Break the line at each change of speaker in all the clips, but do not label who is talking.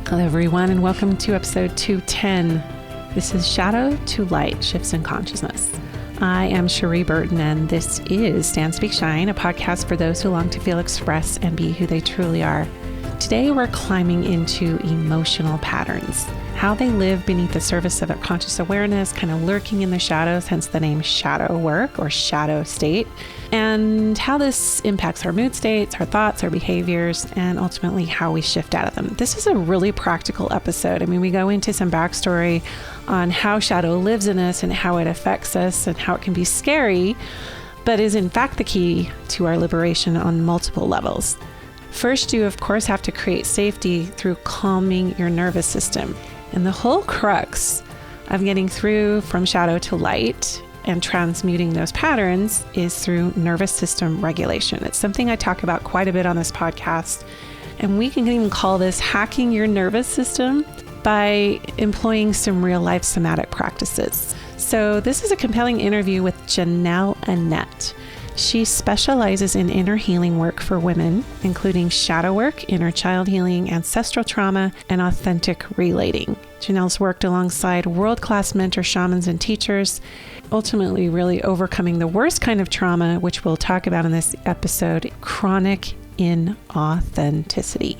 Hello, everyone, and welcome to episode 210. This is Shadow to Light, Shifts in Consciousness. I am Cherie Burton, and this is Stand, Speak, Shine, a podcast for those who long to feel, express, and be who they truly are. Today, we're climbing into emotional patterns, how they live beneath the surface of a conscious awareness, kind of lurking in the shadows, hence the name shadow work or shadow state, and how this impacts our mood states, our thoughts, our behaviors, and ultimately how we shift out of them. This is a really practical episode. I mean, we go into some backstory on how shadow lives in us and how it affects us and how it can be scary, but is in fact the key to our liberation on multiple levels. First, you of course have to create safety through calming your nervous system. And the whole crux of getting through from shadow to light and transmuting those patterns is through nervous system regulation. It's something I talk about quite a bit on this podcast. And we can even call this hacking your nervous system by employing some real life somatic practices. So this is a compelling interview with Janelle Annette. She specializes in inner healing work for women, including shadow work, inner child healing, ancestral trauma, and authentic relating. Janelle's worked alongside world-class mentor shamans and teachers, ultimately really overcoming the worst kind of trauma, which we'll talk about in this episode, chronic inauthenticity.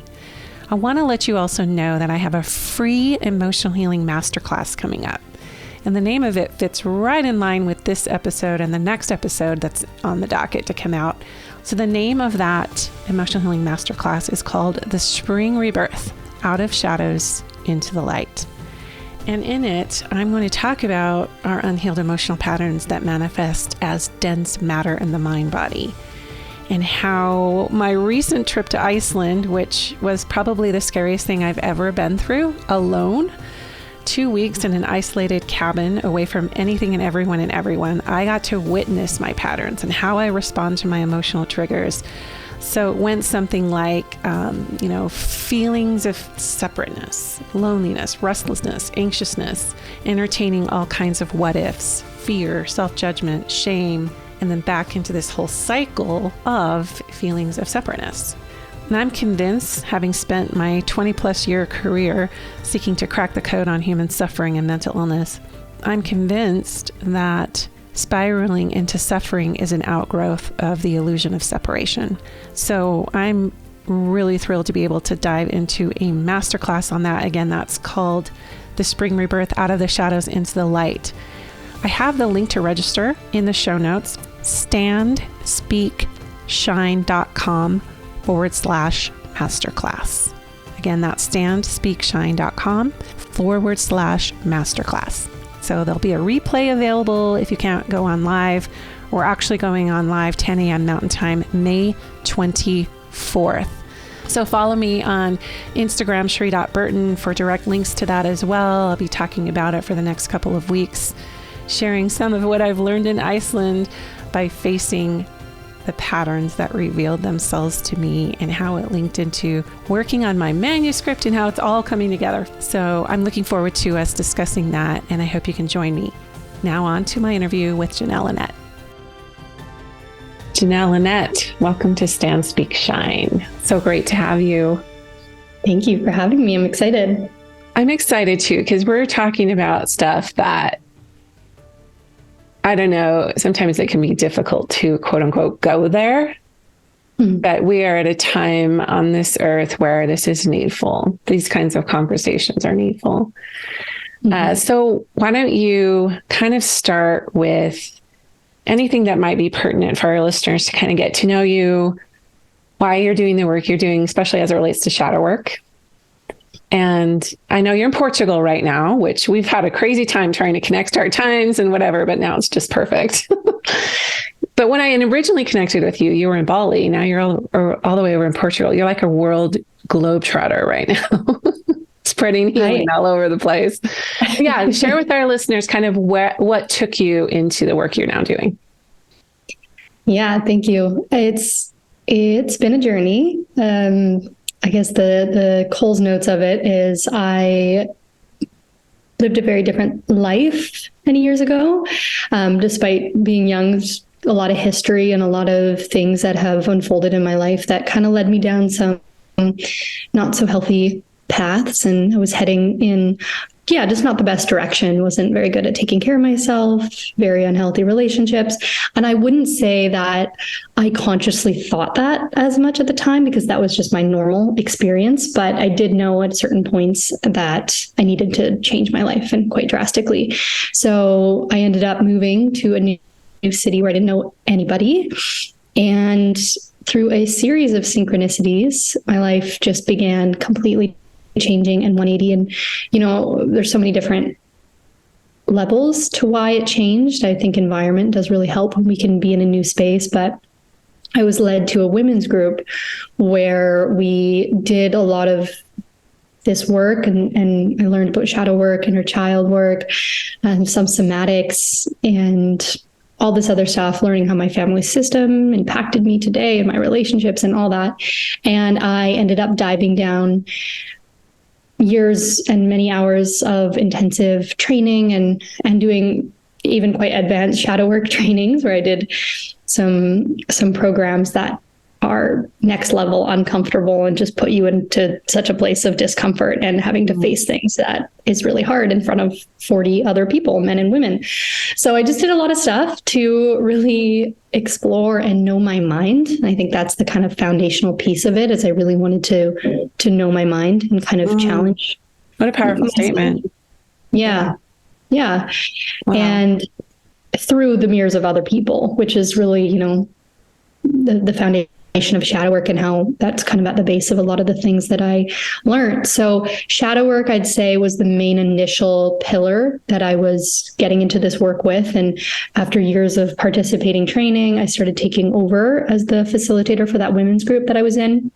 I want to let you also know that I have a free emotional healing masterclass coming up. And the name of it fits right in line with this episode and the next episode that's on the docket to come out. So the name of that emotional healing masterclass is called The Spring Rebirth, Out of Shadows into the Light. And in it, I'm going to talk about our unhealed emotional patterns that manifest as dense matter in the mind body. And how my recent trip to Iceland, which was probably the scariest thing I've ever been through alone, 2 weeks in an isolated cabin away from anything and everyone, I got to witness my patterns and how I respond to my emotional triggers. So it went something like, feelings of separateness, loneliness, restlessness, anxiousness, entertaining all kinds of what ifs, fear, self-judgment, shame, and then back into this whole cycle of feelings of separateness. And I'm convinced, having spent my 20 plus year career seeking to crack the code on human suffering and mental illness, I'm convinced that spiraling into suffering is an outgrowth of the illusion of separation. So I'm really thrilled to be able to dive into a masterclass on that. Again, that's called The Spring Rebirth, Out of the Shadows into the Light. I have the link to register in the show notes, standspeakshine.com/masterclass. Again, that's standspeakshine.com/masterclass. So there'll be a replay available if you can't go on live. We're actually going on live 10 a.m. Mountain Time, May 24th. So follow me on Instagram, cherie.burton, for direct links to that as well. I'll be talking about it for the next couple of weeks, sharing some of what I've learned in Iceland by facing the patterns that revealed themselves to me and how it linked into working on my manuscript and how it's all coming together. So I'm looking forward to us discussing that, and I hope you can join me. Now on to my interview with Janelle Annette. Janelle Annette, welcome to Stand, Speak, Shine. So great to have you.
Thank you for having me. I'm excited.
I'm excited too, because we're talking about stuff that, I don't know, sometimes it can be difficult to quote unquote go there, but we are at a time on this earth where this is needful. These kinds of conversations are needful. So why don't you kind of start with anything that might be pertinent for our listeners to kind of get to know you, why you're doing the work you're doing, especially as it relates to shadow work. And I know you're in Portugal right now, which we've had a crazy time trying to connect our times and whatever, but now it's just perfect. But when I originally connected with you, you were in Bali. Now you're all the way over in Portugal. You're like a world globetrotter right now, spreading healing all over the place. Yeah, share with our listeners kind of what took you into the work you're now doing.
Yeah, thank you. It's been a journey. I guess the Coles notes of it is I lived a very different life many years ago. Despite being young, a lot of history and a lot of things that have unfolded in my life that kind of led me down some not so healthy paths, and I was heading in, just not the best direction. Wasn't very good at taking care of myself, very unhealthy relationships. And I wouldn't say that I consciously thought that as much at the time, because that was just my normal experience. But I did know at certain points that I needed to change my life, and quite drastically. So I ended up moving to a new city where I didn't know anybody. And through a series of synchronicities, my life just began completely changing and 180. And, there's so many different levels to why it changed. I think environment does really help when we can be in a new space, but I was led to a women's group where we did a lot of this work, and I learned about shadow work, inner child work, and some somatics, and all this other stuff, learning how my family system impacted me today and my relationships and all that. And I ended up diving down years and many hours of intensive training and doing even quite advanced shadow work trainings, where I did some programs that are next level uncomfortable and just put you into such a place of discomfort and having to face things that is really hard in front of 40 other people, men and women. So I just did a lot of stuff to really explore and know my mind. And I think that's the kind of foundational piece of it, is I really wanted to know my mind and kind of challenge.
What a powerful statement.
Yeah. Yeah.
Wow.
And through the mirrors of other people, which is really, the foundation of shadow work, and how that's kind of at the base of a lot of the things that I learned. So shadow work, I'd say, was the main initial pillar that I was getting into this work with. And after years of participating training, I started taking over as the facilitator for that women's group that I was in.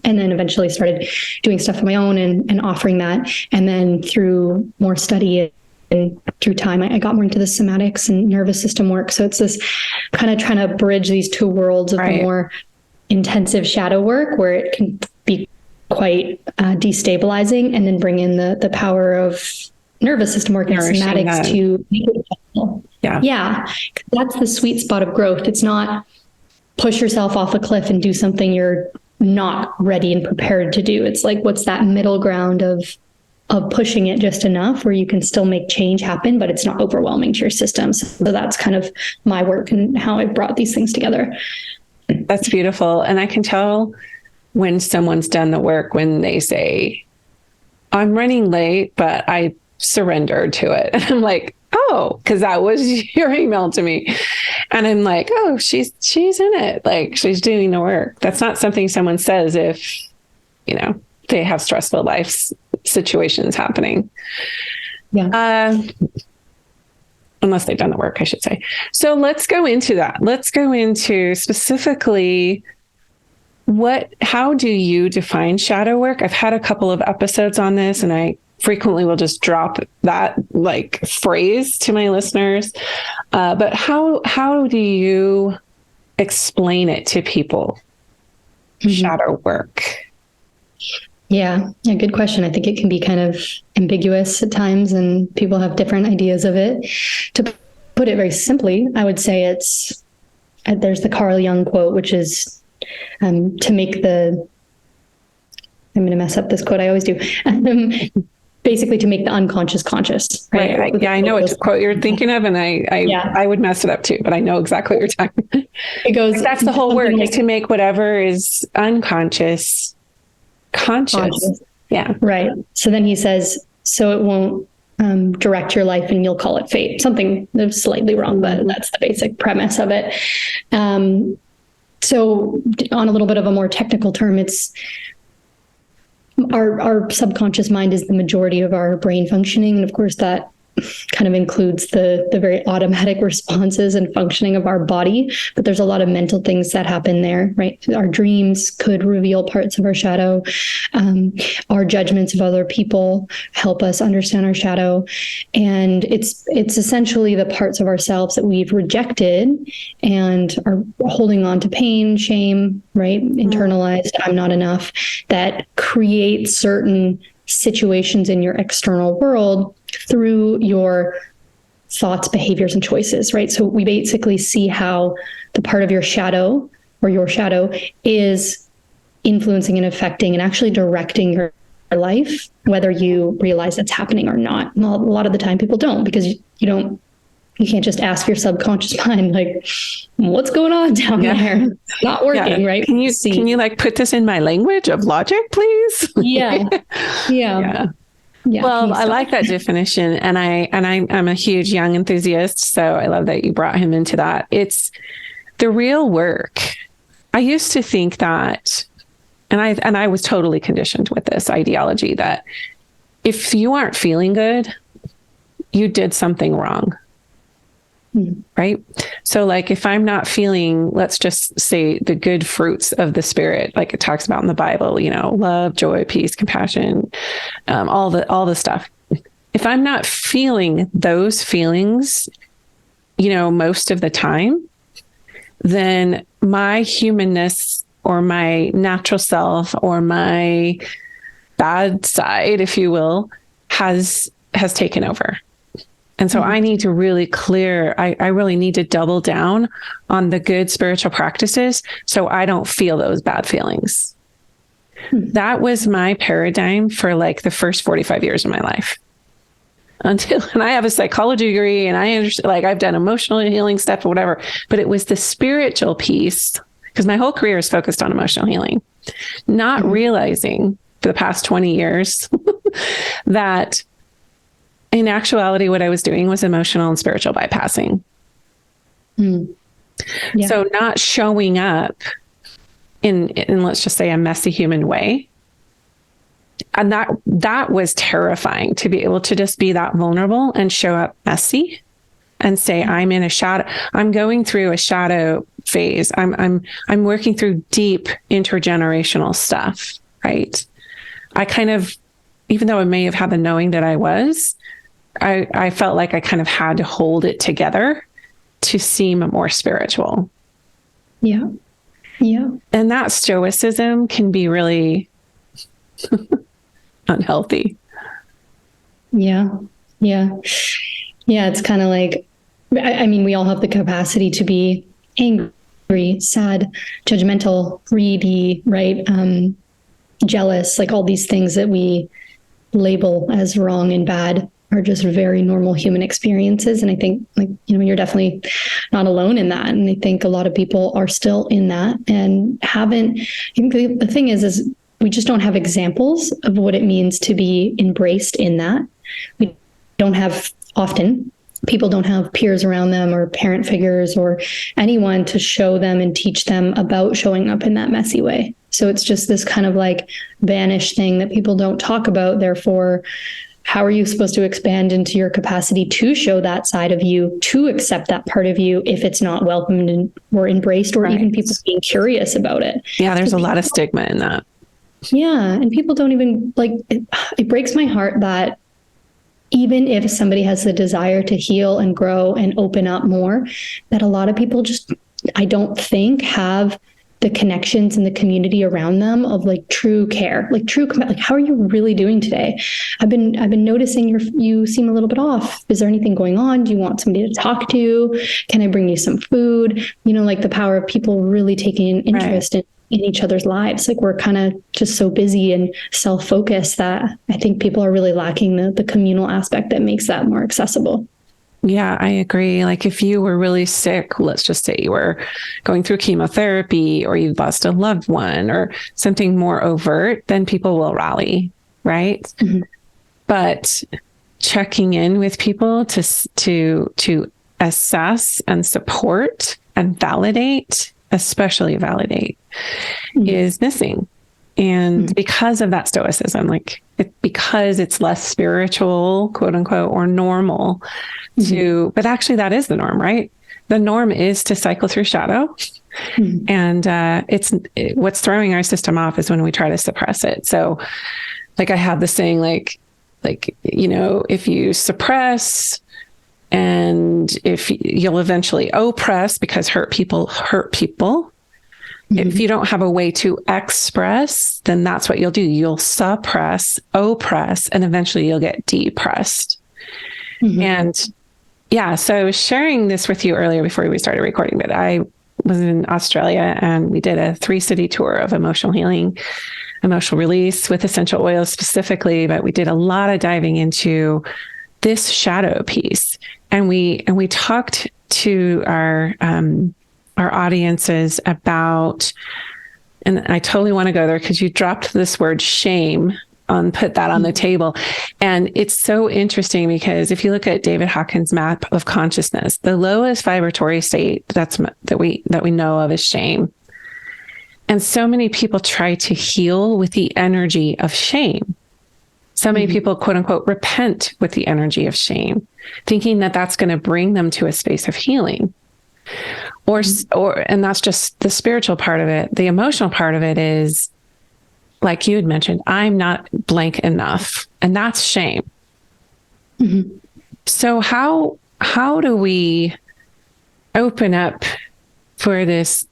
And then eventually started doing stuff on my own and offering that. And then through more study and through time, I got more into the somatics and nervous system work. So it's this kind of trying to bridge these two worlds of the more intensive shadow work, where it can be quite destabilizing, and then bring in the power of nervous system work and somatics to make it possible. Yeah. That's the sweet spot of growth. It's not push yourself off a cliff and do something you're not ready and prepared to do. It's like, what's that middle ground of pushing it just enough where you can still make change happen, but it's not overwhelming to your system. So that's kind of my work and how I brought these things together.
That's beautiful. And I can tell when someone's done the work when they say, I'm running late, but I surrendered to it. And I'm like, oh, because that was your email to me. And I'm like, oh, she's in it. Like, she's doing the work. That's not something someone says if, they have stressful life situations happening. Yeah. Unless they've done the work, I should say. So let's go into that. Let's go into specifically how do you define shadow work? I've had a couple of episodes on this, and I frequently will just drop that phrase to my listeners. But how do you explain it to people? Shadow work.
Yeah, good question. I think it can be kind of ambiguous at times, and people have different ideas of it. To put it very simply, I would say there's the Carl Jung quote, which is to make I'm going to mess up this quote, I always do. Basically to make the unconscious conscious. Right.
I know what quote you're thinking of, and I would mess it up too, but I know exactly what you're talking about. It goes, that's the whole work, is to make whatever is unconscious conscious. Yeah. Right.
So then he says, so it won't direct your life and you'll call it fate. Something that's slightly wrong, but that's the basic premise of it. So on a little bit of a more technical term, it's our subconscious mind is the majority of our brain functioning. And of course that kind of includes the very automatic responses and functioning of our body, but there's a lot of mental things that happen there, right? Our dreams could reveal parts of our shadow. Our judgments of other people help us understand our shadow. And it's essentially the parts of ourselves that we've rejected and are holding on to pain, shame, right? Internalized, I'm not enough, that create certain situations in your external world through your thoughts, behaviors, and choices, right? So we basically see how the part of your shadow or your shadow is influencing and affecting and actually directing your life, whether you realize it's happening or not. A lot of the time people don't, because you can't just ask your subconscious mind, like, what's going on down there? It's not working, right?
Can you like put this in my language of logic, please?
Yeah.
Well, I like that definition, and I'm a huge Jung enthusiast, so I love that you brought him into that. It's the real work. I used to think that, and I was totally conditioned with this ideology that if you aren't feeling good, you did something wrong. Right? So like if I'm not feeling, let's just say the good fruits of the spirit, like it talks about in the Bible, love, joy, peace, compassion, all the stuff. If I'm not feeling those feelings, most of the time, then my humanness or my natural self or my bad side, if you will, has taken over. And so I need to really I really need to double down on the good spiritual practices so I don't feel those bad feelings. That was my paradigm for like the first 45 years of my life. And I have a psychology degree and I understand, like I've done emotional healing stuff or whatever, but it was the spiritual piece, because my whole career is focused on emotional healing, not realizing for the past 20 years that in actuality, what I was doing was emotional and spiritual bypassing. Yeah. So not showing up in let's just say a messy human way. And that was terrifying, to be able to just be that vulnerable and show up messy and say, I'm in a shadow. I'm going through a shadow phase. I'm working through deep intergenerational stuff, right? I kind of, even though I may have had the knowing that I felt like I kind of had to hold it together to seem more spiritual.
Yeah. Yeah.
And that stoicism can be really unhealthy.
Yeah. Yeah. Yeah. It's kind of like, I mean, we all have the capacity to be angry, sad, judgmental, greedy, right? Jealous, like all these things that we label as wrong and bad are just very normal human experiences. And I think you're definitely not alone in that. And I think a lot of people are still in that and haven't. I think the thing is we just don't have examples of what it means to be embraced in that. We don't have often. People don't have peers around them or parent figures or anyone to show them and teach them about showing up in that messy way. So it's just this kind of like vanished thing that people don't talk about. Therefore, how are you supposed to expand into your capacity to show that side of you, to accept that part of you if it's not welcomed or embraced, or even people being curious about it?
Yeah, there's a lot of stigma in that.
Yeah, and people don't even it breaks my heart that even if somebody has the desire to heal and grow and open up more, that a lot of people just, I don't think, have the connections and the community around them of like true care, like how are you really doing today? I've been noticing you seem a little bit off. Is there anything going on? Do you want somebody to talk to? Can I bring you some food? Like the power of people really taking an interest in each other's lives. Like we're kind of just so busy and self-focused that I think people are really lacking the communal aspect that makes that more accessible.
Yeah, I agree. Like if you were really sick, let's just say you were going through chemotherapy or you lost a loved one or something more overt, then people will rally, right? Mm-hmm. But checking in with people to assess and support and validate, especially validate, is missing. And because of that stoicism, because it's less spiritual, quote unquote, or normal but actually that is the norm, right? The norm is to cycle through shadow. And what's throwing our system off is when we try to suppress it. So like I have the saying, if you suppress and if you'll eventually oppress, because hurt people hurt people. If you don't have a way to express, then that's what you'll do. You'll suppress, oppress, and eventually you'll get depressed. And yeah, so I was sharing this with you earlier before we started recording, but I was in Australia and we did a 3-city tour of emotional healing emotional release with essential oils specifically, but we did a lot of diving into this shadow piece. And we talked to our audiences about, and I totally want to go there because you dropped this word shame put that on the table. And it's so interesting because if you look at David Hawkins' map of consciousness, the lowest vibratory state that we know of is shame. And so many people try to heal with the energy of shame. So many people, quote unquote, repent with the energy of shame, thinking that that's going to bring them to a space of healing. And that's just the spiritual part of it. The emotional part of it is, like you had mentioned, I'm not blank enough, and that's shame. Mm-hmm. So how do we open up for this?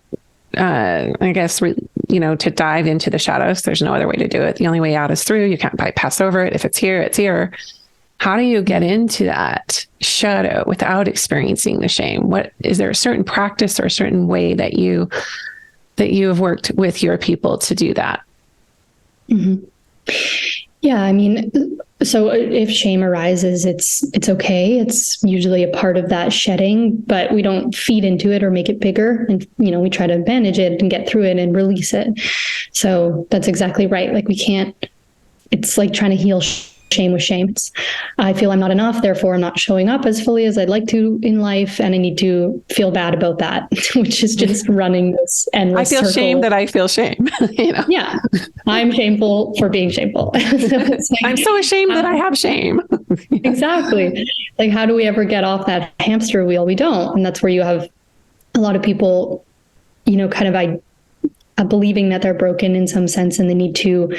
I guess to dive into the shadows. There's no other way to do it. The only way out is through. You can't bypass over it. If it's here, it's here. How do you get into that shadow without experiencing the shame? Is there a certain practice or a certain way that you have worked with your people to do that?
Mm-hmm. Yeah, I mean, so if shame arises, it's okay. It's usually a part of that shedding, but we don't feed into it or make it bigger. And, we try to manage it and get through it and release it. So that's exactly right. Like it's like trying to heal shame with shame. I feel I'm not enough, therefore I'm not showing up as fully as I'd like to in life, and I need to feel bad about that, which is just running this endless circle.
I feel shame that I feel shame.
Yeah, I'm shameful for being shameful.
I'm so ashamed that I have shame.
Exactly. Like, how do we ever get off that hamster wheel? We don't. And that's where you have a lot of people, kind of believing that they're broken in some sense, and they need to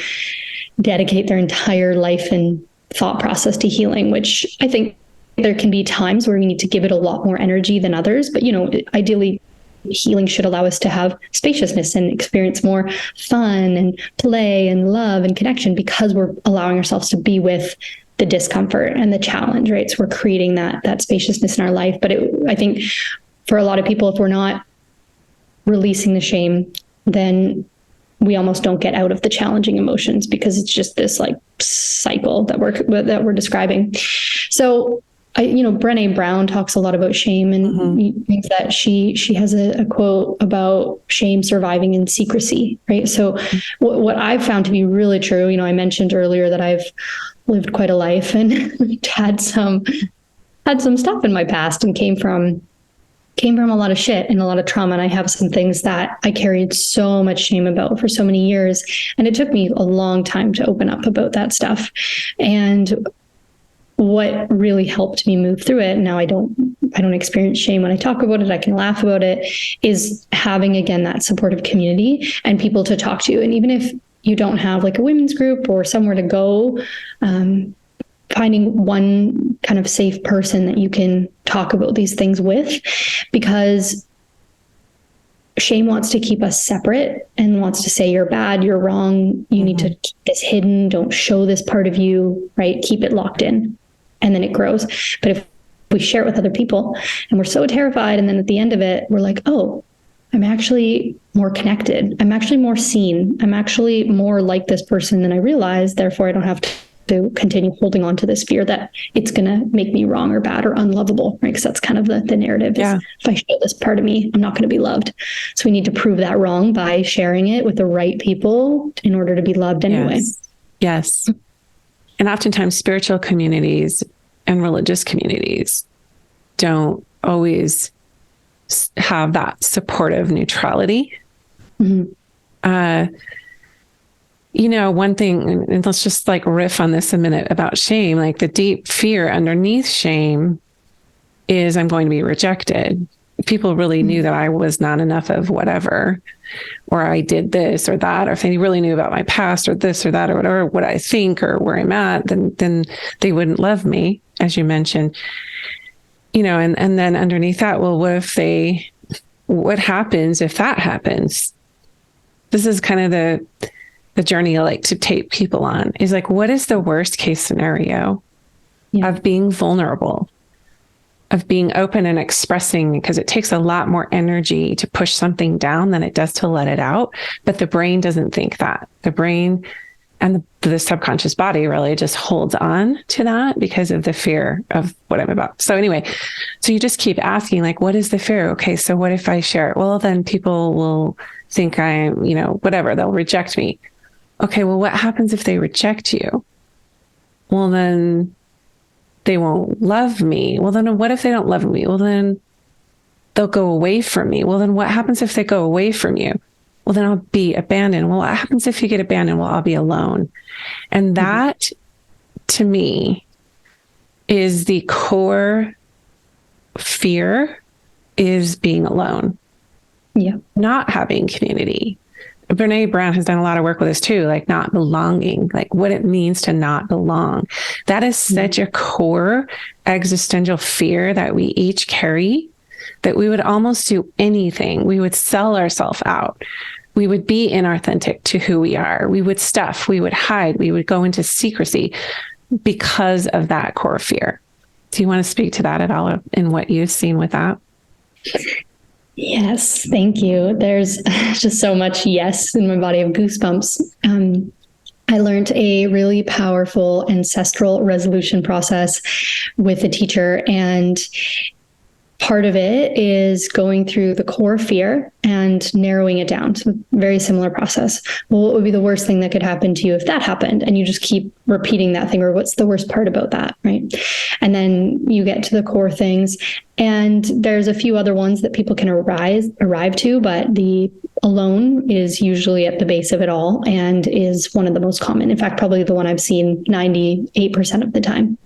dedicate their entire life and thought process to healing, which I think there can be times where we need to give it a lot more energy than others. But, ideally, healing should allow us to have spaciousness and experience more fun and play and love and connection, because we're allowing ourselves to be with the discomfort and the challenge, right? So we're creating that spaciousness in our life. But I think for a lot of people, if we're not releasing the shame, then we almost don't get out of the challenging emotions, because it's just this like cycle that we're describing. So Brené Brown talks a lot about shame, and he thinks that she has a quote about shame surviving in secrecy, right? So what I've found to be really true, I mentioned earlier that I've lived quite a life and had some stuff in my past and came from a lot of shit and a lot of trauma. And I have some things that I carried so much shame about for so many years. And it took me a long time to open up about that stuff. And what really helped me move through it, now I don't experience shame when I talk about it, I can laugh about it, is having, again, that supportive community and people to talk to. And even if you don't have like a women's group or somewhere to go, finding one kind of safe person that you can talk about these things with, because shame wants to keep us separate and wants to say, you're bad, you're wrong, you need to keep this hidden, don't show this part of you, right? Keep it locked in. And then it grows. But if we share it with other people and we're so terrified, and then at the end of it, we're like, oh, I'm actually more connected. I'm actually more seen. I'm actually more like this person than I realized. Therefore, I don't have to continue holding on to this fear that it's going to make me wrong or bad or unlovable, right? Because that's kind of the narrative. Yeah. If I show this part of me, I'm not going to be loved. So we need to prove that wrong by sharing it with the right people in order to be loved anyway.
Yes. And oftentimes spiritual communities and religious communities don't always have that supportive neutrality. One thing, and let's just like riff on this a minute about shame, like the deep fear underneath shame is I'm going to be rejected. If people really knew that I was not enough of whatever, or I did this or that, or if they really knew about my past or this or that or whatever, what I think or where I'm at, then they wouldn't love me, as you mentioned. And then underneath that, well, what happens if that happens? This is kind of the journey I like to take people on, is like, what is the worst case scenario of being vulnerable? of being open and expressing, because it takes a lot more energy to push something down than it does to let it out. But the brain doesn't think that. The brain and the subconscious body really just holds on to that because of the fear of what I'm about. So anyway, so you just keep asking, like, what is the fear? Okay, so what if I share it? Well, then people will think I'm, whatever, they'll reject me. Okay, well, what happens if they reject you? Well, then they won't love me. Well, then what if they don't love me? Well, then they'll go away from me. Well, then what happens if they go away from you? Well, then I'll be abandoned. Well, what happens if you get abandoned? Well, I'll be alone. And that, to me, is the core fear, is being alone.
Yeah.
Not having community. Brene Brown has done a lot of work with this too, like not belonging, like what it means to not belong. That is such a core existential fear that we each carry, that we would almost do anything. We would sell ourselves out. We would be inauthentic to who we are. We would stuff, we would hide, we would go into secrecy because of that core fear. Do you want to speak to that at all in what you've seen with that?
Yes, thank you. There's just so much yes in my body of goosebumps. I learned a really powerful ancestral resolution process with a teacher, and part of it is going through the core fear and narrowing it down. So very similar process. Well, what would be the worst thing that could happen to you if that happened? And you just keep repeating that thing, or what's the worst part about that, right? And then you get to the core things. And there's a few other ones that people can arrive to, but the alone is usually at the base of it all and is one of the most common. In fact, probably the one I've seen 98% of the time.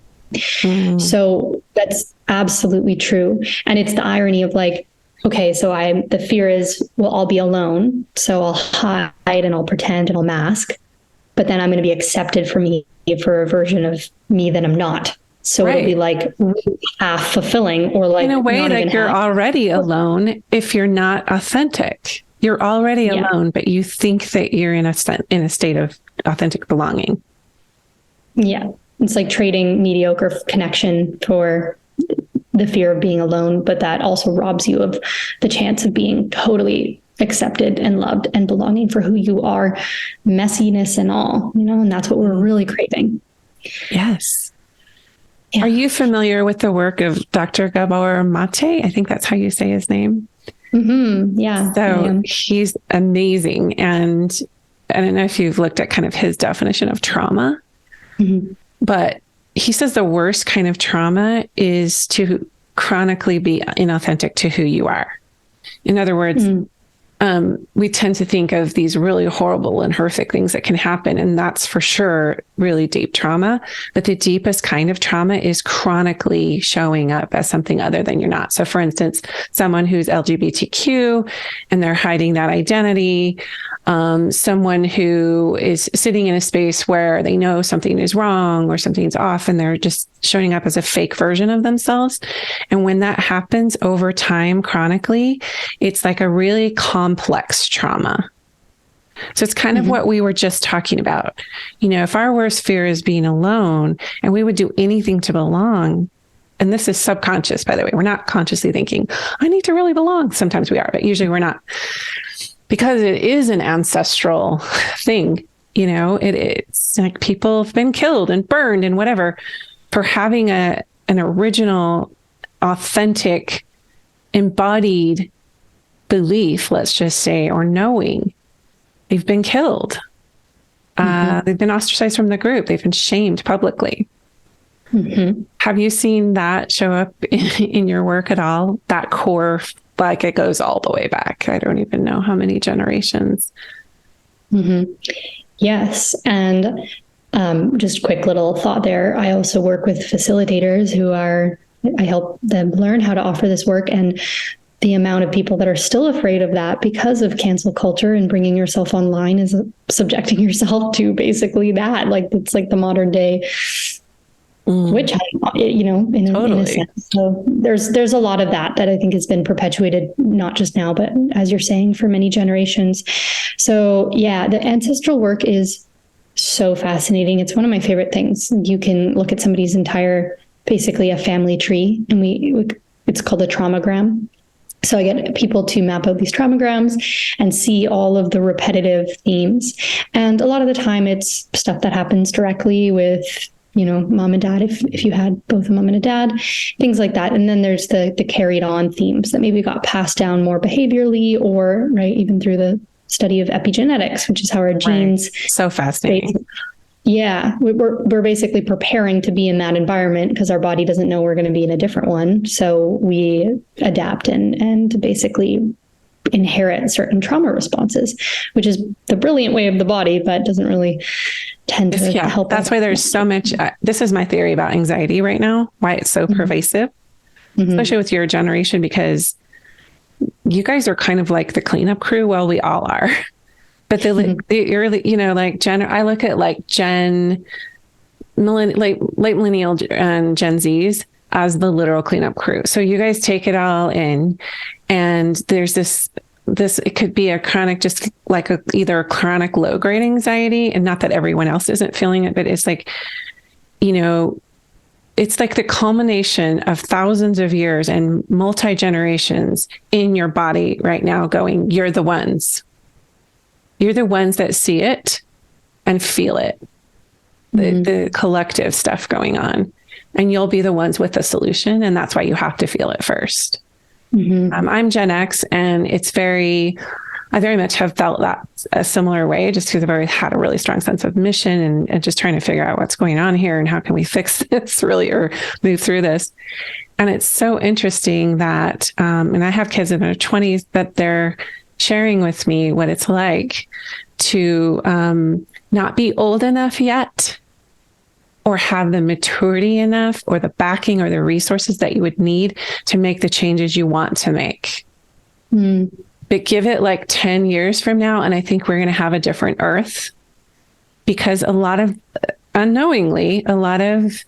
So that's absolutely true. And it's the irony of like, okay, so the fear is, well, I'll be alone. So I'll hide and I'll pretend and I'll mask, but then I'm going to be accepted for a version of me that I'm not. So It'll be like half fulfilling, or like,
in a way, like you're already alone if you're not authentic. You're already alone, but you think that you're in a state of authentic belonging.
Yeah. It's like trading mediocre connection for the fear of being alone, but that also robs you of the chance of being totally accepted and loved and belonging for who you are, messiness and all, and that's what we're really craving.
Yes.
Yeah.
Are you familiar with the work of Dr. Gabor Mate? I think that's how you say his name.
Mm-hmm. Yeah.
So he's amazing. And I don't know if you've looked at kind of his definition of trauma. Mm-hmm. But he says the worst kind of trauma is to chronically be inauthentic to who you are. In other words, we tend to think of these really horrible and horrific things that can happen. And that's for sure really deep trauma. But the deepest kind of trauma is chronically showing up as something other than you're not. So for instance, someone who's LGBTQ and they're hiding that identity, someone who is sitting in a space where they know something is wrong or something's off and they're just showing up as a fake version of themselves. And when that happens over time, chronically, it's like a really complex trauma. So it's kind of what we were just talking about. If our worst fear is being alone and we would do anything to belong, and this is subconscious, by the way, we're not consciously thinking, I need to really belong. Sometimes we are, but usually we're not. Because it is an ancestral thing, it's like people have been killed and burned and whatever for having an original, authentic, embodied belief, let's just say, or knowing. They've been killed. They've been ostracized from the group. They've been shamed publicly. Have you seen that show up in your work at all? That core, like it goes all the way back. I don't even know how many generations.
Yes. And just a quick little thought there. I also work with facilitators I help them learn how to offer this work. And the amount of people that are still afraid of that because of cancel culture and bringing yourself online is subjecting yourself to basically that. Like, it's like the modern day witch hunt, in a sense. So there's a lot of that I think has been perpetuated, not just now, but as you're saying, for many generations. So yeah, the ancestral work is so fascinating. It's one of my favorite things. You can look at somebody's entire basically a family tree, and it's called a traumagram. So I get people to map out these traumograms and see all of the repetitive themes. And a lot of the time it's stuff that happens directly with, mom and dad, if you had both a mom and a dad, things like that. And then there's the carried on themes that maybe got passed down more behaviorally, or even through the study of epigenetics, which is how our genes.
Right. So fascinating.
Yeah, we're basically preparing to be in that environment because our body doesn't know we're going to be in a different one. So we adapt and basically inherit certain trauma responses, which is the brilliant way of the body, but doesn't really tend to help.
That's why there's so much. This is my theory about anxiety right now, why it's so pervasive, especially with your generation, because you guys are kind of like the cleanup crew. Well, we all are. But the early, like Gen, I look at like late millennial and Gen Zs as the literal cleanup crew. So you guys take it all in, and there's this, it could be a chronic, just like either a chronic low grade anxiety, and not that everyone else isn't feeling it, but it's like, it's like the culmination of thousands of years and multi-generations in your body right now going, you're the ones that see it and feel it, the collective stuff going on, and you'll be the ones with the solution. And that's why you have to feel it first. I'm Gen X, and I very much have felt that a similar way, just because I've always had a really strong sense of mission and just trying to figure out what's going on here and how can we fix this really, or move through this. And it's so interesting that, and I have kids in their 20s, that they're sharing with me what it's like to not be old enough yet, or have the maturity enough, or the backing, or the resources that you would need to make the changes you want to make. But give it like 10 years from now, and I think we're going to have a different earth, because unknowingly, a lot of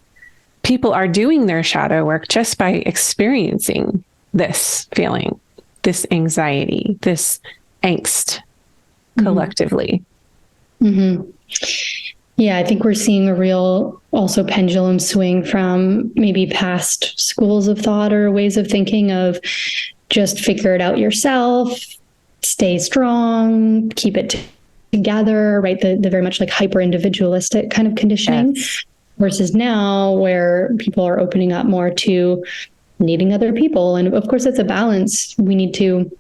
people are doing their shadow work just by experiencing this feeling, this anxiety, this angst collectively.
Yeah, I think we're seeing a real also pendulum swing from maybe past schools of thought or ways of thinking of just figure it out yourself, stay strong, keep it together, right? The very much like hyper individualistic kind of conditioning, versus now where people are opening up more to needing other people. And of course, it's a balance. We need to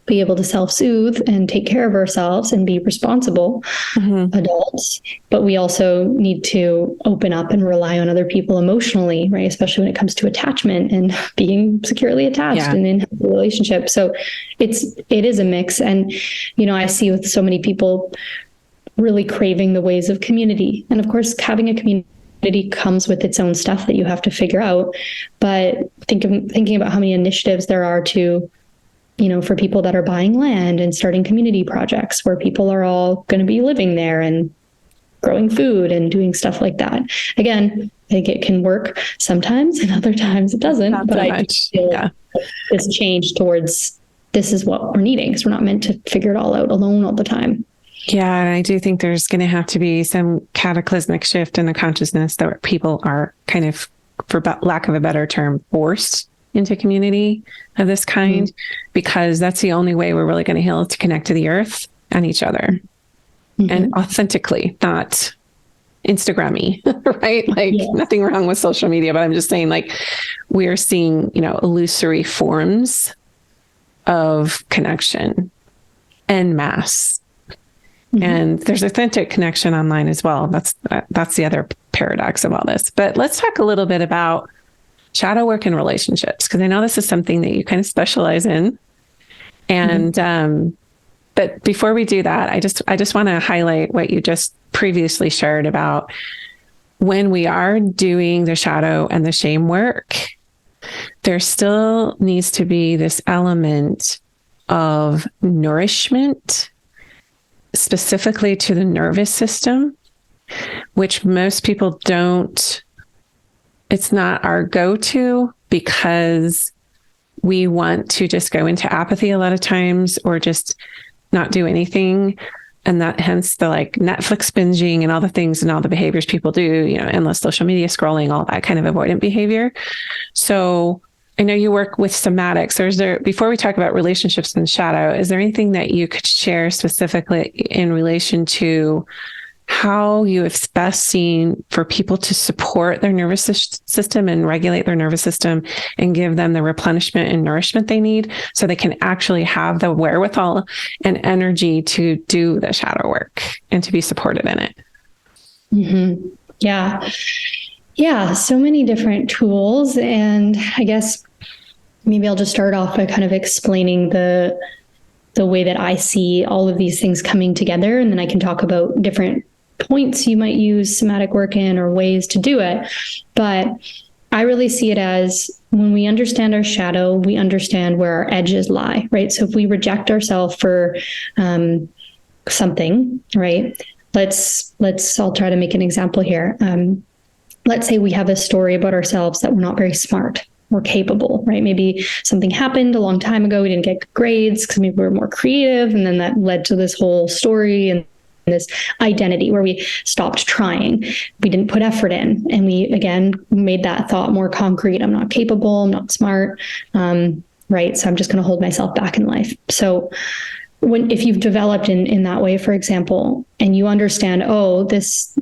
be able to self-soothe and take care of ourselves and be responsible adults. But we also need to open up and rely on other people emotionally, right? Especially when it comes to attachment and being securely attached and in a relationship. So it is a mix. And, I see with so many people really craving the ways of community. And of course, having a community comes with its own stuff that you have to figure out. But thinking about how many initiatives there are to, for people that are buying land and starting community projects where people are all going to be living there and growing food and doing stuff like that. Again, I think it can work sometimes, and other times it doesn't.
Not
but
so
I
much.
feel this change towards this is what we're needing, because we're not meant to figure it all out alone all the time.
Yeah, and I do think there's going to have to be some cataclysmic shift in the consciousness that people are kind of, for lack of a better term, forced into community of this kind, because that's the only way we're really going to heal, to connect to the earth and each other, and authentically, not Instagram-y, right? Like nothing wrong with social media, but I'm just saying, like, we're seeing, illusory forms of connection en masse. And there's authentic connection online as well. That's the other paradox of all this. But let's talk a little bit about shadow work and relationships, because I know this is something that you kind of specialize in. And but before we do that, I just want to highlight what you just previously shared about when we are doing the shadow and the shame work, there still needs to be this element of nourishment, specifically to the nervous system, which most people don't. It's not our go-to, because we want to just go into apathy a lot of times, or just not do anything. And that hence the like Netflix binging and all the things and all the behaviors people do, endless social media scrolling, all that kind of avoidant behavior. So I know you work with somatics. Before we talk about relationships and shadow, is there anything that you could share specifically in relation to how you have best seen for people to support their nervous system and regulate their nervous system and give them the replenishment and nourishment they need so they can actually have the wherewithal and energy to do the shadow work and to be supported in it?
Mm-hmm. Yeah. Yeah. So many different tools. And I guess maybe I'll just start off by kind of explaining the way that I see all of these things coming together. And then I can talk about different points you might use somatic work in or ways to do it. But I really see it as when we understand our shadow, we understand where our edges lie, right? So if we reject ourselves for something, right? I'll try to make an example here. Let's say we have a story about ourselves that we're not very smart or capable, right? Maybe something happened a long time ago. We didn't get good grades because maybe we were more creative. And then that led to this whole story and this identity where we stopped trying. We didn't put effort in. And we, again, made that thought more concrete. I'm not capable. I'm not smart. Right. So I'm just going to hold myself back in life. So if you've developed in that way, for example, and you understand,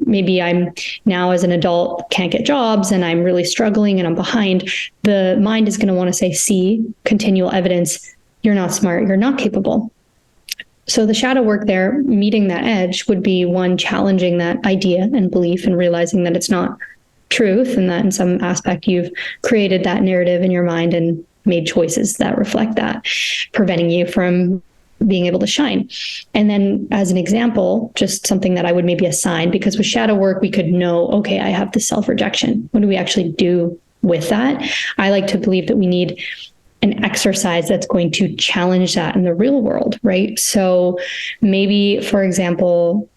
maybe I'm now as an adult can't get jobs and I'm really struggling and I'm behind, the mind is going to want to say, see, continual evidence, you're not smart, you're not capable. So the shadow work there, meeting that edge, would be one, challenging that idea and belief and realizing that it's not truth and that in some aspect you've created that narrative in your mind and made choices that reflect that, preventing you from being able to shine. And then as an example, just something that I would maybe assign, because with shadow work, we could know, okay, I have the self-rejection. What do we actually do with that? I like to believe that we need an exercise that's going to challenge that in the real world, right? So maybe, for example,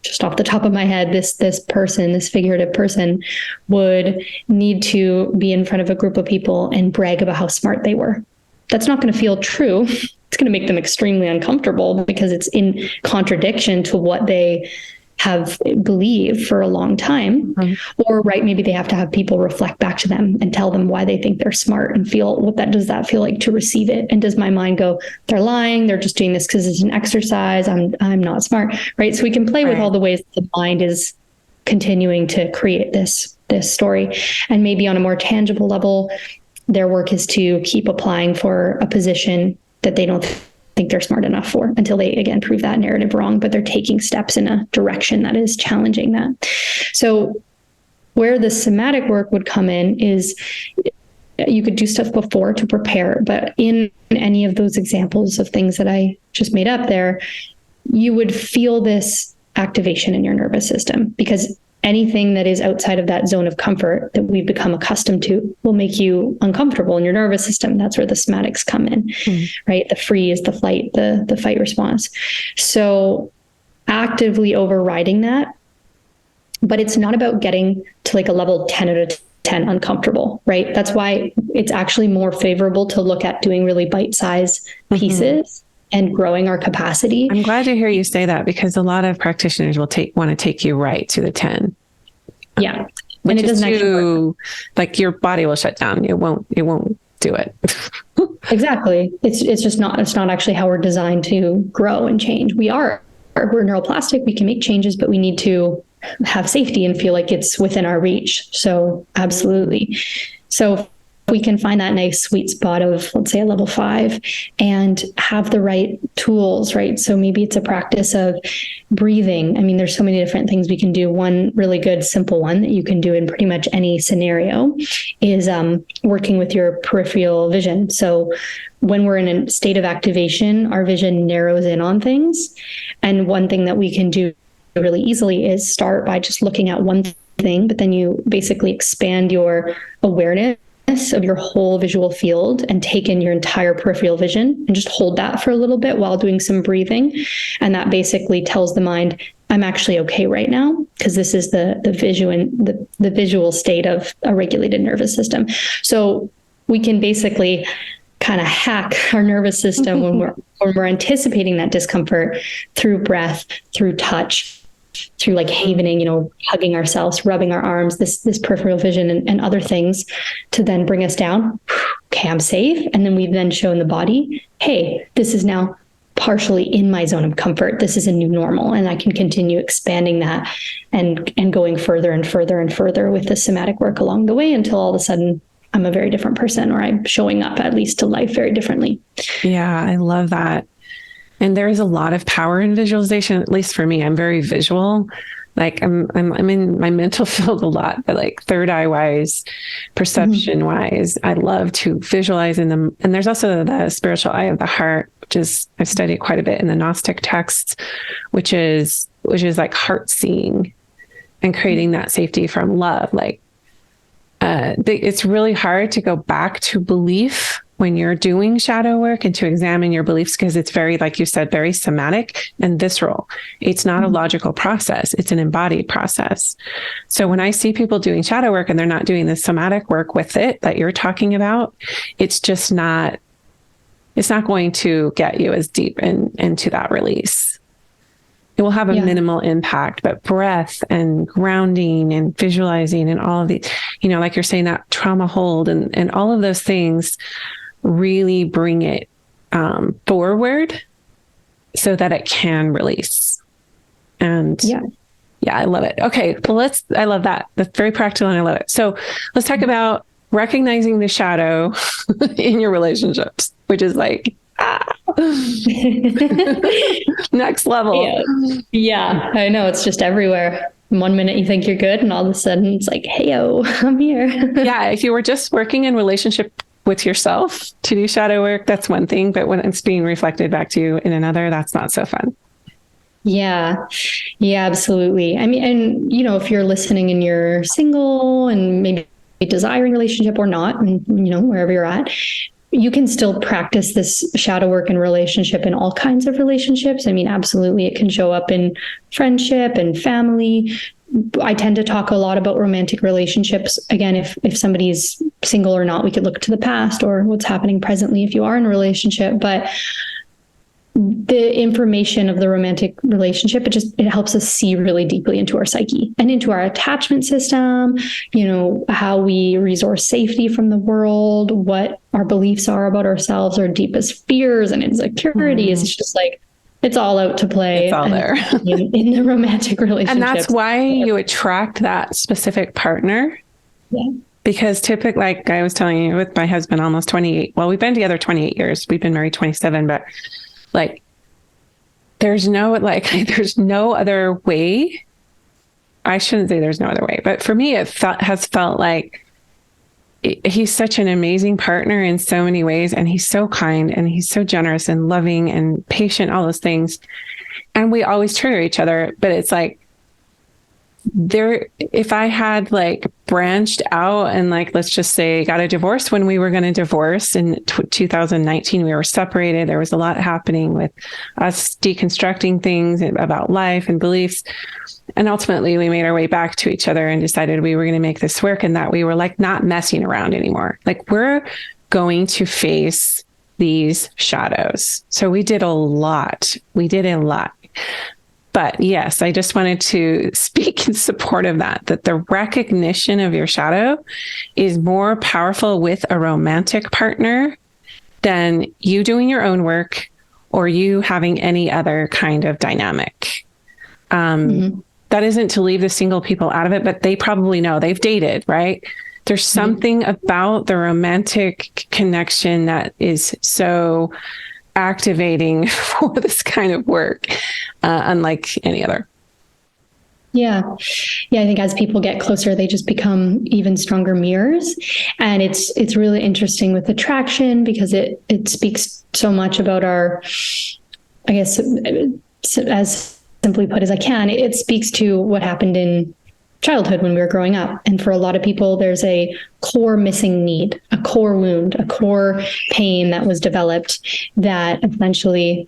just off the top of my head, this figurative person would need to be in front of a group of people and brag about how smart they were. That's not going to feel true. It's going to make them extremely uncomfortable because it's in contradiction to what they have believed for a long time. Mm-hmm. Or maybe they have to have people reflect back to them and tell them why they think they're smart and feel does that feel like to receive it? And does my mind go, they're lying, they're just doing this because it's an exercise, I'm not smart, right? So we can play with all the ways the mind is continuing to create this story. And maybe on a more tangible level, their work is to keep applying for a position that they don't think they're smart enough for until they, again, prove that narrative wrong, but they're taking steps in a direction that is challenging that. So where the somatic work would come in is you could do stuff before to prepare, but in any of those examples of things that I just made up there, you would feel this activation in your nervous system because anything that is outside of that zone of comfort that we've become accustomed to will make you uncomfortable in your nervous system. That's where the somatics come in, right? The freeze, the flight, the fight response. So actively overriding that, but it's not about getting to like a level 10 out of 10 uncomfortable, right? That's why it's actually more favorable to look at doing really bite-sized pieces and growing our capacity.
I'm glad to hear you say that because a lot of practitioners will want to take you right to the 10.
Yeah. And it doesn't actually work.
Like your body will shut down. It won't do it.
Exactly. It's not actually how we're designed to grow and change. We're neuroplastic. We can make changes, but we need to have safety and feel like it's within our reach. So absolutely. So we can find that nice sweet spot of, let's say, a level 5 and have the right tools, right? So maybe it's a practice of breathing. I mean, there's so many different things we can do. One really good, simple one that you can do in pretty much any scenario is working with your peripheral vision. So when we're in a state of activation, our vision narrows in on things. And one thing that we can do really easily is start by just looking at one thing, but then you basically expand your awareness of your whole visual field and take in your entire peripheral vision and just hold that for a little bit while doing some breathing. And that basically tells the mind, I'm actually okay right now, because this is the visual state of a regulated nervous system. So we can basically kind of hack our nervous system when when we're anticipating that discomfort through breath, through touch, through like havening, hugging ourselves, rubbing our arms, this peripheral vision and other things to then bring us down. Okay, I'm safe. And then we then show in the body, hey, this is now partially in my zone of comfort. This is a new normal. And I can continue expanding that and going further and further and further with the somatic work along the way until all of a sudden I'm a very different person, or I'm showing up at least to life very differently.
Yeah, I love that. And there is a lot of power in visualization, at least for me. I'm very visual. Like I'm in my mental field a lot, but like third eye wise, perception wise, I love to visualize in them. And there's also the spiritual eye of the heart, which is, I've studied quite a bit in the Gnostic texts, which is like heart seeing and creating that safety from love. Like, it's really hard to go back to belief when you're doing shadow work and to examine your beliefs, because it's very, like you said, very somatic and visceral. It's not a logical process. It's an embodied process. So when I see people doing shadow work and they're not doing the somatic work with it that you're talking about, it's just not, it's not going to get you as deep into that release. It will have a minimal impact, but breath and grounding and visualizing and all of these, like you're saying, that trauma hold and all of those things really bring it forward so that it can release. And yeah, I love it. Okay. Well, I love that. That's very practical and I love it. So let's talk about recognizing the shadow in your relationships, which is like, next level.
Yeah, I know. It's just everywhere. 1 minute you think you're good and all of a sudden it's like, hey-o, I'm here.
Yeah. If you were just working in relationship with yourself to do shadow work, that's one thing. But when it's being reflected back to you in another, that's not so fun.
Yeah. Yeah, absolutely. I mean, and if you're listening and you're single and maybe desiring a relationship or not, and wherever you're at, you can still practice this shadow work in relationship in all kinds of relationships. I mean, absolutely. It can show up in friendship and family. I tend to talk a lot about romantic relationships. Again, if somebody's single or not, we could look to the past or what's happening presently if you are in a relationship. But the information of the romantic relationship, it helps us see really deeply into our psyche and into our attachment system, how we resource safety from the world, what our beliefs are about ourselves, our deepest fears and insecurities. It's just like, it's all out to play.
It's all there
in the romantic relationship.
And that's why you attract that specific partner.
Yeah.
Because typically, like I was telling you, with my husband, almost 28, well, we've been together 28 years. We've been married 27, but like, there's no other way. I shouldn't say there's no other way, but for me, has felt like he's such an amazing partner in so many ways. And he's so kind and he's so generous and loving and patient, all those things. And we always trigger each other, but it's like, if I had like branched out and like, let's just say got a divorce when we were going to divorce in 2019, we were separated. There was a lot happening with us deconstructing things about life and beliefs. And ultimately we made our way back to each other and decided we were going to make this work and that we were like not messing around anymore. Like we're going to face these shadows. So we did a lot. But yes, I just wanted to speak in support of that the recognition of your shadow is more powerful with a romantic partner than you doing your own work or you having any other kind of dynamic. That isn't to leave the single people out of it, but they probably know. They've dated, right? There's something about the romantic connection that is so activating for this kind of work, unlike any other.
Yeah. I think as people get closer, they just become even stronger mirrors. And it's really interesting with attraction because it speaks so much about our, I guess, as simply put as I can, it speaks to what happened in childhood when we were growing up. And for a lot of people, there's a core missing need, a core wound, a core pain that was developed that essentially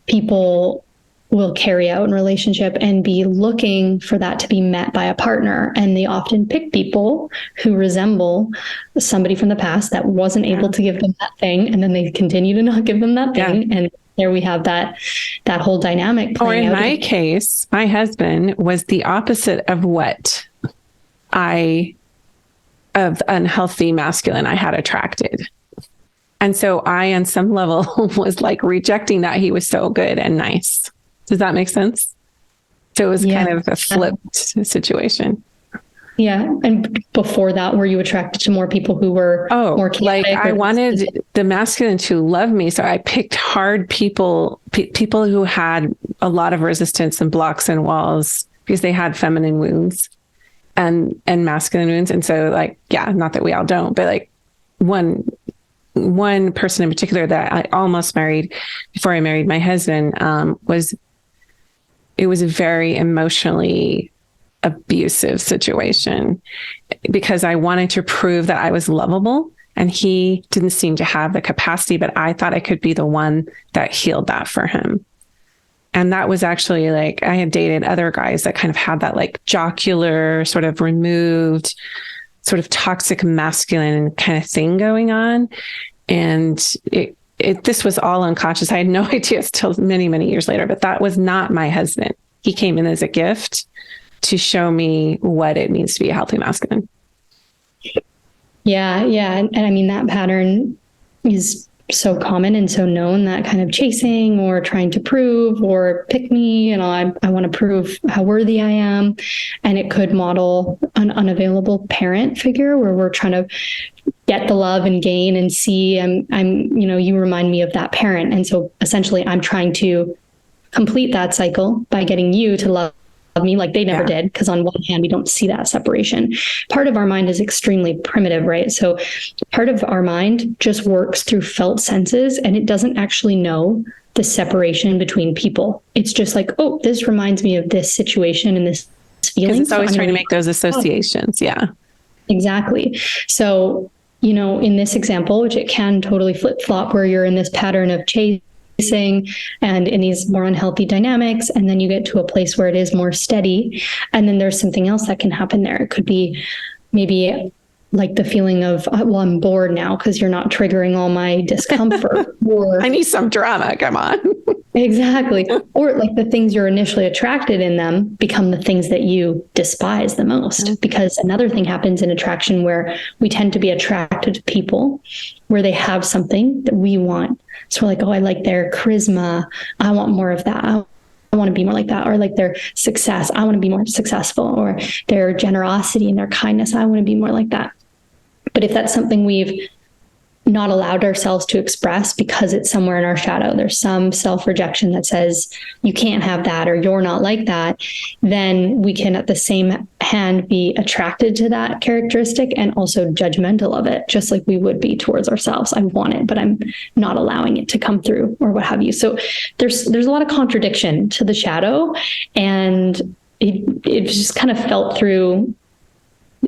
people will carry out in relationship and be looking for that to be met by a partner. And they often pick people who resemble somebody from the past that wasn't able to give them that thing. And then they continue to not give them that thing. And there we have that whole dynamic playing out.
Or in my case, my husband was the opposite of what of unhealthy masculine I had attracted. And so I, on some level, was like rejecting that he was so good and nice. Does that make sense? So it was kind of a flipped situation.
Yeah. And before that, were you attracted to more people who were more chaotic?
Like I wanted the masculine to love me. So I picked hard people who had a lot of resistance and blocks and walls because they had feminine wounds and masculine wounds. And so like, yeah, not that we all don't, but like one person in particular that I almost married before I married my husband, it was a very emotionally abusive situation because I wanted to prove that I was lovable and he didn't seem to have the capacity, but I thought I could be the one that healed that for him. And that was actually like, I had dated other guys that kind of had that like jocular sort of removed, sort of toxic masculine kind of thing going on. And this was all unconscious. I had no idea till many, many years later, but that was not my husband. He came in as a gift to show me what it means to be a healthy masculine.
Yeah. Yeah. And I mean, that pattern is so common and so known, that kind of chasing or trying to prove or pick me, I want to prove how worthy I am. And it could model an unavailable parent figure where we're trying to get the love and gain and see, you remind me of that parent. And so essentially I'm trying to complete that cycle by getting you to love me like they never did. Because on one hand, we don't see that separation. Part of our mind is extremely primitive, right? So part of our mind just works through felt senses and it doesn't actually know the separation between people. It's just like, oh, this reminds me of this situation and this feeling.
Because it's always trying to make those associations. Yeah,
exactly. So, in this example, which it can totally flip flop where you're in this pattern of chasing and in these more unhealthy dynamics, and then you get to a place where it is more steady, and then there's something else that can happen there. It could be maybe like the feeling of, well, I'm bored now because you're not triggering all my discomfort, or
I need some drama. Come on.
Exactly. Or like the things you're initially attracted in them become the things that you despise the most. Because another thing happens in attraction where we tend to be attracted to people where they have something that we want. So we're like, oh, I like their charisma. I want more of that. I want to be more like that. Or like their success. I want to be more successful. Or their generosity and their kindness. I want to be more like that. But if that's something we've not allowed ourselves to express because it's somewhere in our shadow, there's some self-rejection that says you can't have that or you're not like that, then we can at the same hand be attracted to that characteristic and also judgmental of it, just like we would be towards ourselves. I want it, but I'm not allowing it to come through or what have you. So there's a lot of contradiction to the shadow, and it just kind of felt through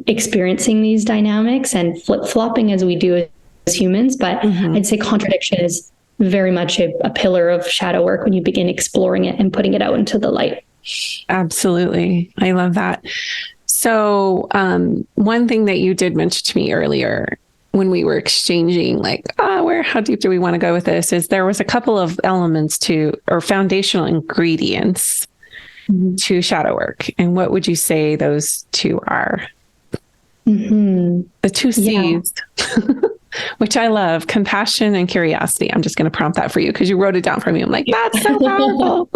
experiencing these dynamics and flip-flopping as we do as humans. But I'd say contradiction is very much a pillar of shadow work when you begin exploring it and putting it out into the light.
Absolutely. I love that. So one thing that you did mention to me earlier when we were exchanging, like, how deep do we want to go with this, is there was a couple of elements or foundational ingredients to shadow work. And what would you say those two are? The two C's, which I love, compassion and curiosity. I'm just going to prompt that for you because you wrote it down for me. I'm like, that's so powerful.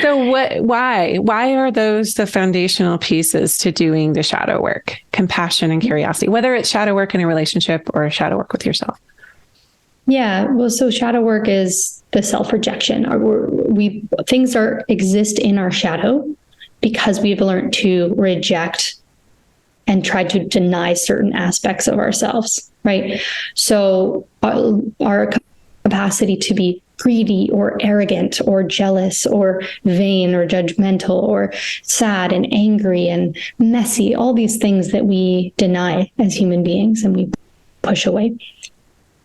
So why are those the foundational pieces to doing the shadow work? Compassion and curiosity, whether it's shadow work in a relationship or shadow work with yourself.
Yeah. Well, so shadow work is the self-rejection. Things exist in our shadow because we've learned to reject and try to deny certain aspects of ourselves, right? So our capacity to be greedy or arrogant or jealous or vain or judgmental or sad and angry and messy, all these things that we deny as human beings and we push away,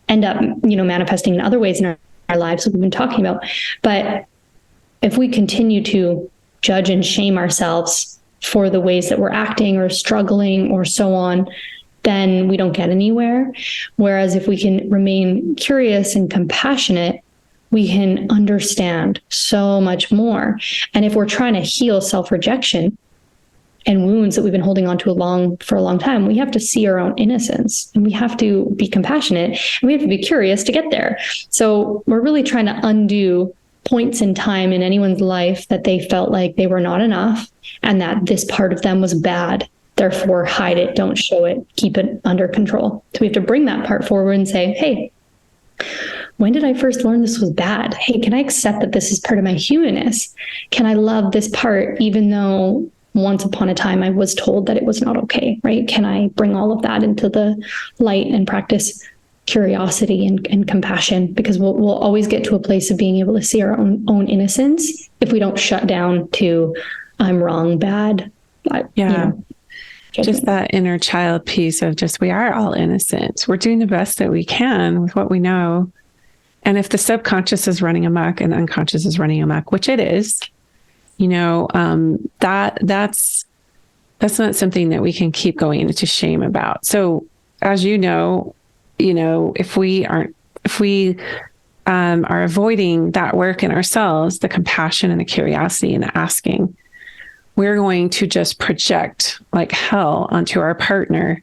end up, manifesting in other ways in our lives that we've been talking about. But if we continue to judge and shame ourselves for the ways that we're acting or struggling or so on, then we don't get anywhere. Whereas if we can remain curious and compassionate we can understand so much more. And if we're trying to heal self-rejection and wounds that we've been holding on to for a long time, we have to see our own innocence, and we have to be compassionate, and we have to be curious to get there. So we're really trying to undo points in time in anyone's life that they felt like they were not enough and that this part of them was bad. Therefore, hide it, don't show it, keep it under control. So we have to bring that part forward and say, hey, when did I first learn this was bad? Hey, can I accept that this is part of my humanness? Can I love this part even though once upon a time I was told that it was not okay, right? Can I bring all of that into the light and practice curiosity and compassion? Because we'll always get to a place of being able to see our own innocence if we don't shut down to I'm wrong, bad.
Just that inner child piece of just, we are all innocent. We're doing the best that we can with what we know. And if the subconscious is running amok and unconscious is running amok, which it is, that's not something that we can keep going into shame about. So as if we are avoiding that work in ourselves, the compassion and the curiosity and the asking, we're going to just project like hell onto our partner.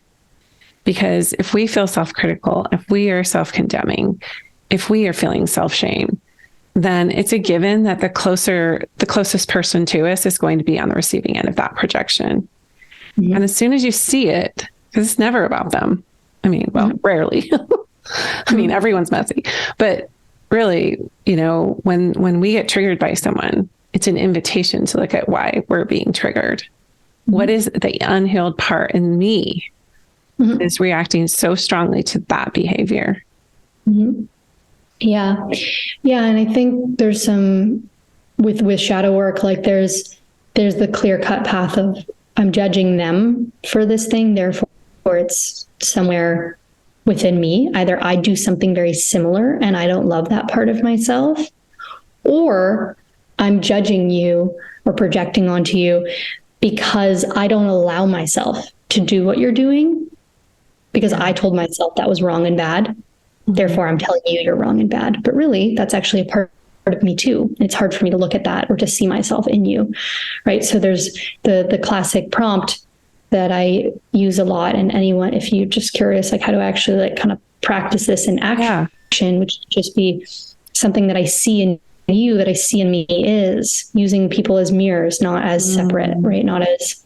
Because if we feel self-critical, if we are self-condemning, if we are feeling self-shame, then it's a given that the closest person to us is going to be on the receiving end of that projection. Mm-hmm. And as soon as you see it, because it's never about them. I mean, well, rarely. I mean, everyone's messy, but really, when we get triggered by someone, it's an invitation to look at why we're being triggered. Mm-hmm. What is the unhealed part in me is reacting so strongly to that behavior?
Mm-hmm. Yeah. Yeah. And I think there's some with shadow work, like there's the clear cut path of I'm judging them for this thing. Therefore it's somewhere within me. Either I do something very similar and I don't love that part of myself, or I'm judging you or projecting onto you because I don't allow myself to do what you're doing because I told myself that was wrong and bad. Therefore, I'm telling you you're wrong and bad. But really, that's actually a part of me too. It's hard for me to look at that or to see myself in you, right? So there's the classic prompt that I use a lot. And anyone, if you're just curious, like how to actually like kind of practice this in action, which would just be something that I see in you, that I see in me, is using people as mirrors, not as separate, right? Not as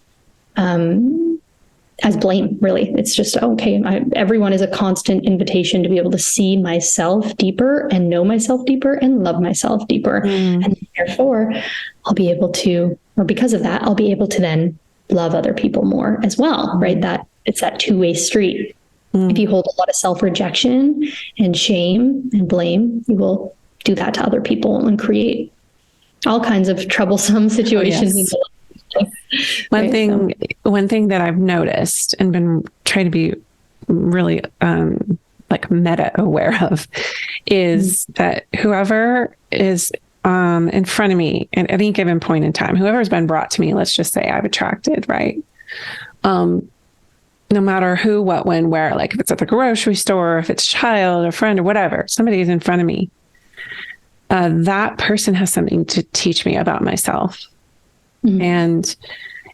blame, really. It's just, okay, everyone is a constant invitation to be able to see myself deeper and know myself deeper and love myself deeper. And therefore, I'll be able to, or because of that, I'll be able to then love other people more as well, right? That it's that two-way street. If you hold a lot of self-rejection and shame and blame, you will do that to other people and create all kinds of troublesome situations.
One thing that I've noticed and been trying to be really like meta aware of is that whoever is in front of me at any given point in time, whoever has been brought to me, let's just say I've attracted, right? No matter who, what, when, where, like if it's at the grocery store, if it's a child or friend or whatever, somebody is in front of me. That person has something to teach me about myself. And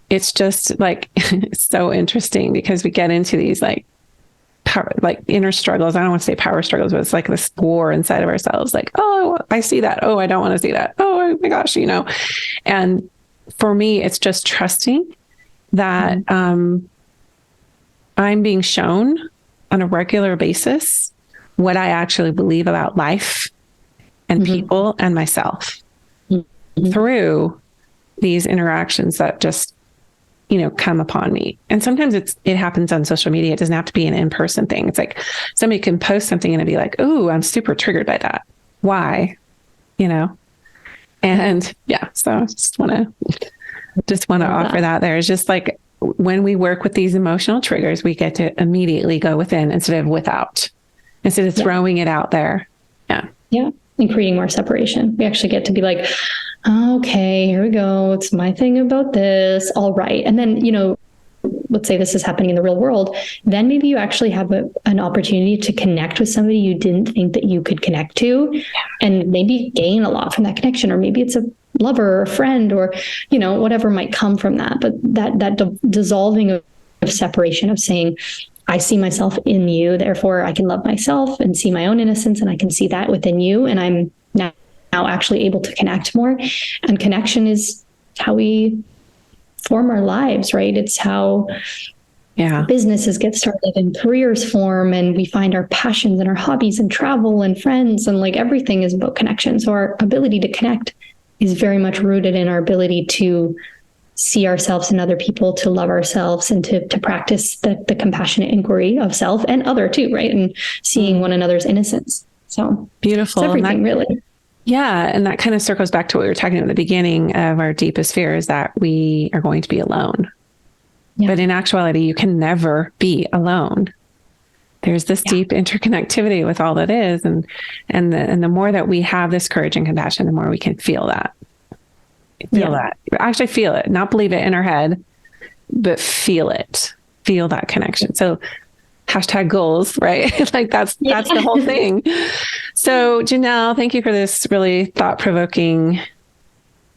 it's just like, it's so interesting because we get into these like power, like inner struggles. I don't want to say power struggles, but it's like this war inside of ourselves. Like, oh, I see that. Oh, I don't want to see that. Oh my gosh, and for me, it's just trusting that, I'm being shown on a regular basis what I actually believe about life and people and myself through these interactions that just, come upon me. And sometimes it happens on social media. It doesn't have to be an in-person thing. It's like somebody can post something and it'd be like, oh, I'm super triggered by that. Why? And yeah, so I just want to offer that there. It's just like when we work with these emotional triggers, we get to immediately go within instead of throwing it out there. Yeah.
Yeah. And creating more separation. We actually get to be like, okay, here we go. It's my thing about this. All right. And then, let's say this is happening in the real world, then maybe you actually have an opportunity to connect with somebody you didn't think that you could connect to, and maybe gain a lot from that connection. Or maybe it's a lover or a friend, or, whatever might come from that. But that dissolving of separation, of saying, I see myself in you, therefore I can love myself and see my own innocence, and I can see that within you, and I'm now actually able to connect more. And connection is how we form our lives, right? It's how businesses get started and careers form, and we find our passions and our hobbies and travel and friends, and like everything is about connection. So our ability to connect is very much rooted in our ability to see ourselves in other people, to love ourselves, and to practice the compassionate inquiry of self and other too, right? And seeing one another's innocence. So
beautiful.
It's everything, really.
Yeah. And that kind of circles back to what we were talking about at the beginning of our deepest fear, is that we are going to be alone. Yeah. But in actuality, you can never be alone. There's this deep interconnectivity with all that is. And the more that we have this courage and compassion, the more we can feel that. That. Actually feel it, not believe it in our head, but feel it. Feel that connection. So #goals, right? Like that's the whole thing. So Janelle, thank you for this really thought-provoking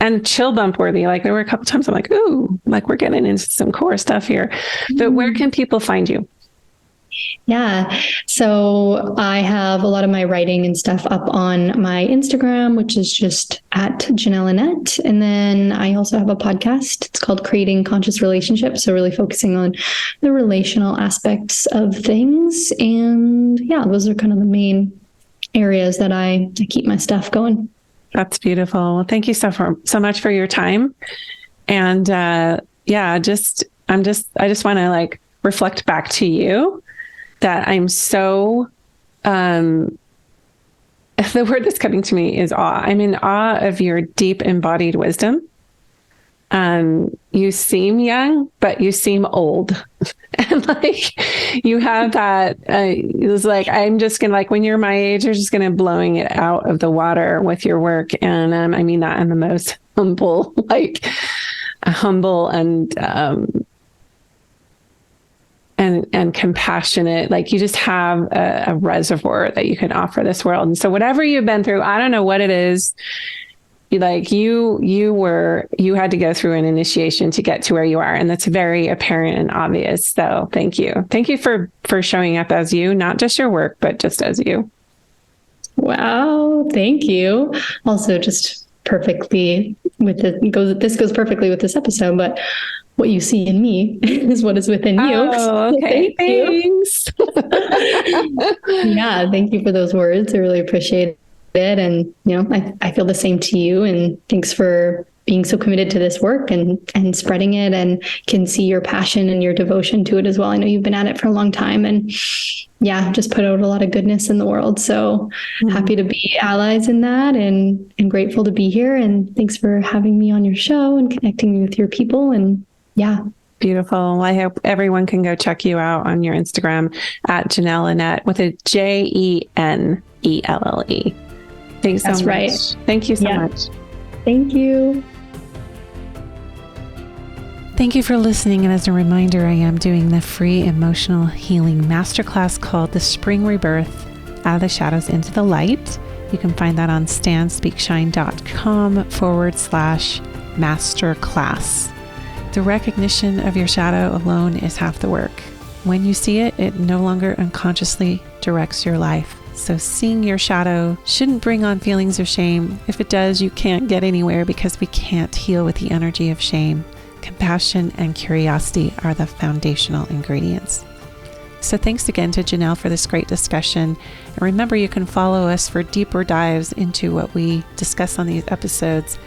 and chill bump worthy. Like there were a couple times I'm like, ooh, like we're getting into some core stuff here. But where can people find you?
Yeah. So I have a lot of my writing and stuff up on my Instagram, which is just at Janelle Annette. And then I also have a podcast. It's called Creating Conscious Relationships. So really focusing on the relational aspects of things. And yeah, those are kind of the main areas that I keep my stuff going.
That's beautiful. Well, thank you so much for your time. And I just want to like reflect back to you that I'm so, the word that's coming to me is awe. I'm in awe of your deep embodied wisdom. You seem young, but you seem old. And like, you have that, it's like, I'm just going to like, when you're my age, you're just going to blowing it out of the water with your work. And I mean that in the most humble, like humble and compassionate, like you just have a reservoir that you can offer this world. And so whatever you've been through, I don't know what it is, like you had to go through an initiation to get to where you are. And that's very apparent and obvious. So thank you. Thank you for showing up as you, not just your work, but just as you.
Wow. Thank you. Also just perfectly this goes perfectly with this episode, but what you see in me is what is within you.
Oh, okay. Thanks.
Yeah. Thank you for those words. I really appreciate it. And, I feel the same to you, and thanks for being so committed to this work and spreading it, and can see your passion and your devotion to it as well. I know you've been at it for a long time, and just put out a lot of goodness in the world. So happy to be allies in that, and grateful to be here. And thanks for having me on your show and connecting me with your people. And
beautiful. I hope everyone can go check you out on your Instagram at Janelle Annette with a JENELLE. Thanks so much. That's right. Thank you so much.
Thank you.
Thank you for listening. And as a reminder, I am doing the free emotional healing masterclass called The Spring Rebirth, Out of the Shadows into the Light. You can find that on standspeakshine.com/masterclass. The recognition of your shadow alone is half the work. When you see it, it no longer unconsciously directs your life. So seeing your shadow shouldn't bring on feelings of shame. If it does, you can't get anywhere, because we can't heal with the energy of shame. Compassion and curiosity are the foundational ingredients. So thanks again to Janelle for this great discussion. And remember, you can follow us for deeper dives into what we discuss on these episodes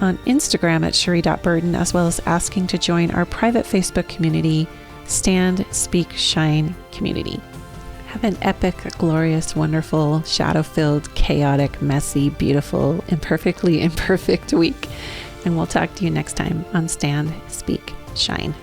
on Instagram at Cherie.Burden, as well as asking to join our private Facebook community, Stand, Speak, Shine Community. Have an epic, glorious, wonderful, shadow-filled, chaotic, messy, beautiful, imperfectly imperfect week. And we'll talk to you next time on Stand, Speak, Shine.